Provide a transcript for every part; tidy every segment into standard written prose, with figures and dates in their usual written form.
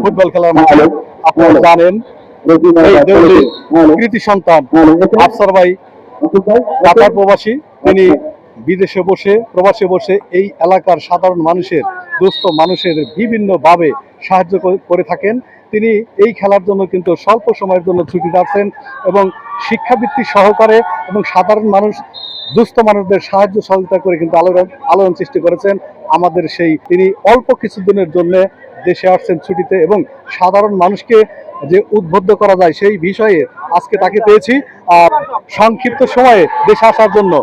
Football খেলার মাঠে আপনারা জানেন এই দেউলির কৃতি সন্তান আফসার ভাই কাতার প্রবাসী, তিনি বিদেশে বসে প্রবাসে বসে এই এলাকার সাধারণ মানুষের দুস্থ মানুষের বিভিন্নভাবে সাহায্য করে থাকেন। তিনি এই খেলার জন্য কিন্তু স্বল্প সময়ের জন্য ছুটি যাচ্ছেন এবং শিক্ষাবৃত্তি সহকারে এবং সাধারণ মানুষ দুস্থ মানুষদের সাহায্য সহযোগিতা করে কিন্তু আলোড়ন সৃষ্টি করেছেন। আমাদের সেই তিনি অল্প কিছুদিনের জন্য দেশে আসছেন ছুটিতে এবং সাধারণ মানুষকে যে উদ্বুদ্ধ করা যায় সেই বিষয়ে আজকে তাকে পেয়েছি সংক্ষিপ্ত সময়ে দেশে আসার জন্য।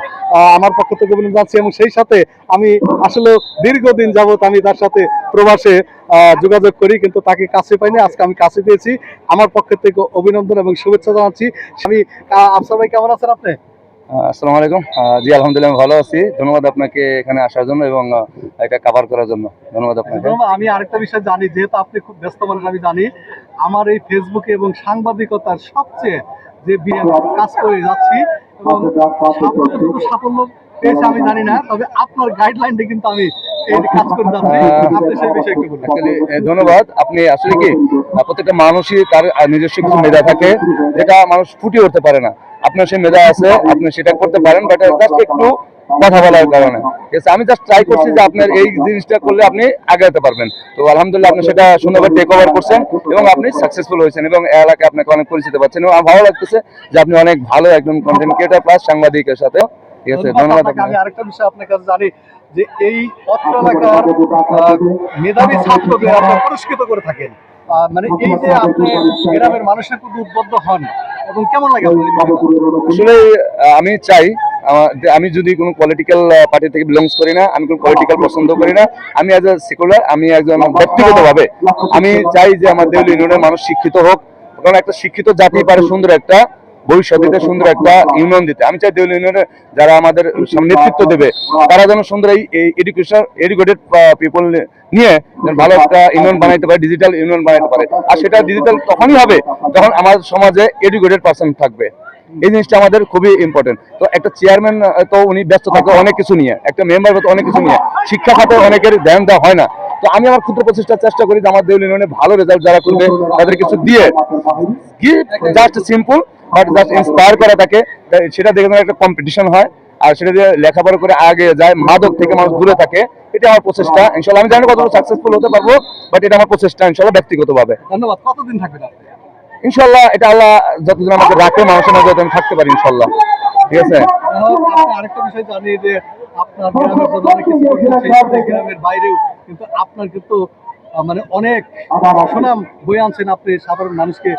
আমার পক্ষ থেকে অভিনন্দন জানাচ্ছি এবং সেই সাথে আমি আসলে দীর্ঘদিন যাবৎ আমি তার সাথে প্রবাসে যোগাযোগ করি, কিন্তু তাকে কাছে পাইনি। আজকে আমি কাছে পেয়েছি। আমার পক্ষ থেকে অভিনন্দন এবং শুভেচ্ছা জানাচ্ছি। আমি আফসার ভাই, কেমন আছেন আপনি? আসসালামু আলাইকুম। জি আলহামদুলিল্লাহ ভালো আছি। ধন্যবাদ আপনাকে এখানে আসার জন্য এবং এটা কভার করার জন্য ধন্যবাদ আপনাকে। আমি আরেকটা বিষয় জানি, যেহেতু আপনি খুব ব্যস্ত মানুষ, আমি জানি আমার এই ফেসবুকে এবং সাংবাদিকতার সবচেয়ে যে কাজ করে যাচ্ছি এবং সাফল্য পেয়েছে আমি জানি না, তবে আপনার গাইডলাইনটা কিন্তু আমি এই কাজ করে যাচ্ছি। আপনি সেই বিষয়ে একটু বলুন। ধন্যবাদ। আপনি আসলে কি প্রত্যেকটা মানুষই তার নিজস্ব কিছু মেধা থাকে যেটা মানুষ ফুটিয়ে উঠতে পারে না। আপনার সেই মেধা আছে, আপনি সেটা করতে পারেন, বাট জাস্ট একটু কথা বলার কারণে। আমি জাস্ট ট্রাই করছি যে আপনার এই জিনিসটা করলে আপনি আগে যেতে পারবেন। তো আলহামদুলিল্লাহ আপনি সেটা সুন্দরভাবে টেক ওভার করছেন এবং আপনি সাকসেসফুল হয়েছেন এবং এলাকায় আপনাকে অনেক পরিচিত পাচ্ছেন এবং আমার ভালো লাগতেছে যে আপনি অনেক ভালো একজন কন্টেন্ট ক্রিয়েটর প্লাস সাংবাদিকের সাথে। ঠিক আছে, ধন্যবাদ। আমি আরেকটা বিষয় আপনার কাছে জানি যে এই অত্র এলাকার মেধাবী ছাত্রদের আপনারা পুরস্কৃত করে থাকেন, মানে এই যে আপনি গ্রামের মানুষের প্রতি উদ্বুদ্ধ হন এবং কেমন লাগে? আসলে আমি চাই আমি যদি কোনো পলিটিক্যাল পার্টি থেকে বিলংস করি না, আমি কোনো পলিটিক্যাল পছন্দ করি না, আমি অ্যাজ এ সেকুলার, আমি একজন ব্যক্তিগতভাবে আমি চাই যে আমার দেউল ইউনিয়নের মানুষ শিক্ষিত হোক, কারণ একটা শিক্ষিত জাতি পারে সুন্দর একটা ভবিষ্যৎ দিতে, সুন্দর একটা ইউনিয়ন দিতে। আমি চাই দেউল ইউনিয়নের যারা আমাদের নেতৃত্ব দেবে তারা যেন সুন্দর এই এডুকেটেড পিপল নিয়ে ভালো একটা ইউনিয়ন বানাইতে পারে, ডিজিটাল ইউনিয়ন বানাইতে পারে। আর সেটা ডিজিটাল তখনই হবে যখন আমার সমাজে এডুকেটেড পার্সন থাকবে। এই জিনিসটা আমাদের খুবই ইম্পর্টেন্ট। তো একটা চেয়ারম্যান তো উনি ব্যস্ত থাকে অনেক কিছু নিয়ে, একটা মেম্বার তো অনেক কিছু নিয়ে, শিক্ষা খাতে অনেকের ধ্যান দেওয়া হয় না। তো আমি আমার ক্ষুদ্র প্রচেষ্টার চেষ্টা করি যে আমার দেউল ইউনিয়নে ভালো রেজাল্ট যারা করবে তাদের কিছু দিয়ে just simple but just inspire করা থাকে, সেটা দেখে যেন একটা কম্পিটিশন হয় আর সেটা দিয়ে লেখাপড়া করে আগে যায়, মাদক থেকে মানুষ দূরে থাকে। এটা আমার প্রচেষ্টা। ইনশাআল্লাহ আমি জানি কতটা সাকসেসফুল হতে পারবো, বাট এটা আমার প্রচেষ্টা ইনশাআল্লাহ ব্যক্তিগতভাবে। ধন্যবাদ। কতদিন থাকবেন আপনি? ইনশাআল্লাহ এটা আল্লাহ যতদিন আমাকে রাখে মানুষের মধ্যে আমি থাকতে পারি ইনশাআল্লাহ। ঠিক আছে। আরেকটা বিষয় জানি যে আপনার গ্রামের জন্য অনেক কিছু করছেন, সেই সাথে গ্রামের বাইরেও কিন্তু আপনার কিন্তু মানে অনেক সুনাম বয়ে আনছেন, আপনি সাধারণ মানুষকে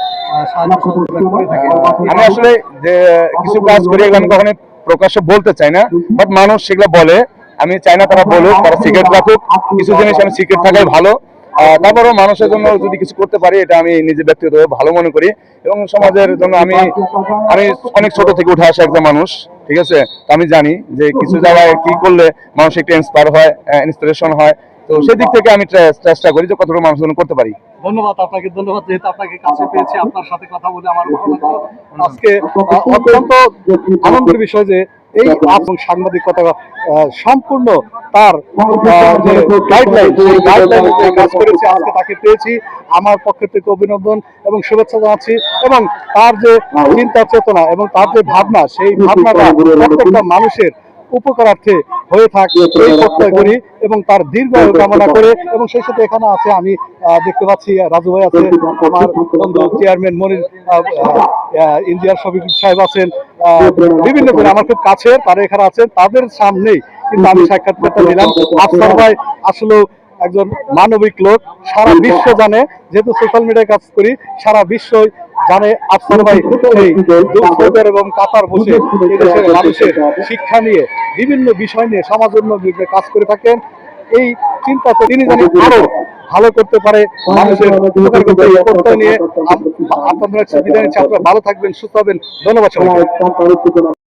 সাহায্য সহযোগিতা করে থাকেন। আমি আসলে যে কিছু কাজ করি এগুলো আমি কখনোই প্রকাশ্যে বলতে চাই না, বাট মানুষ সেগুলো বলে, আমি চাই না তারা বলুক, তারা সিক্রেট রাখুক। কিছু জিনিস আমি সিক্রেট থাকাই ভালো। তারপরেও মানুষের জন্য যদি কিছু করতে পারি এটা আমি নিজে ব্যক্তিগতভাবে ভালো মনে করি এবং সমাজের জন্য আমি অনেক ছোট থেকে উঠে আসা একটা মানুষ। ঠিক আছে, তো আমি জানি যে কিছু জায়গায় কি করলে মানুষ একটু ইন্সপায়ার হয়, ইন্সপিরেশন হয়। তো সেই দিক থেকে আমি চেষ্টা করি যে কতটুকু মানুষের জন্য করতে পারি। ধন্যবাদ আপনাকে, ধন্যবাদ। যেহেতু আপনাকে কাছে পেয়েছি, আপনার সাথে কথা বলে আমার ভালো লাগলো। আজকে অত্যন্ত আনন্দের বিষয় যে এই আপন সাংবাদিকতা সম্পূর্ণ তার যে গাইডলাইন, সেই গাইডলাইন কাজ করেছে, আজকে তাকে পেয়েছি। আমার পক্ষ থেকে অভিনন্দন এবং শুভেচ্ছা জানাচ্ছি এবং তার যে চিন্তা চেতনা এবং তার যে ভাবনা, সেই ভাবনাটা প্রত্যেকটা মানুষের উপকারার্থে হয়ে থাকে এই প্রত্যয় করি এবং তার দীর্ঘায়ু কামনা করে। এবং সেই সাথে এখানে আছে, আমি দেখতে পাচ্ছি রাজু ভাই আছে, আমার বন্ধু চেয়ারম্যান মনির, ইন্ডিয়ার শফিক সাহেব আছেন, বিভিন্ন করে আমার খুব কাছের তারা এখানে আছেন। তাদের সামনেই কিন্তু আমি সাক্ষাৎকারটা দিলাম। আফসার ভাই আসলে একজন মানবিক লোক, সারা বিশ্ব জানে, যেহেতু সোশ্যাল মিডিয়ায় কাজ করি, সারা বিশ্ব জানে আফসার ভাই এই দুঃখের এবং কাতার বসে এদেশের মানুষের শিক্ষা নিয়ে বিভিন্ন বিষয় নিয়ে সমাজ উন্নয়নের কাজ করে থাকেন। এই চিন্তা তিনি জানি আরো ভালো করতে পারে, মানুষের উপকার করতে প্রত্যয় নিয়ে আপনারা বিদায় নিচ্ছি। আপনারা ভালো থাকবেন, সুস্থ হবেন। ধন্যবাদ সবাইকে।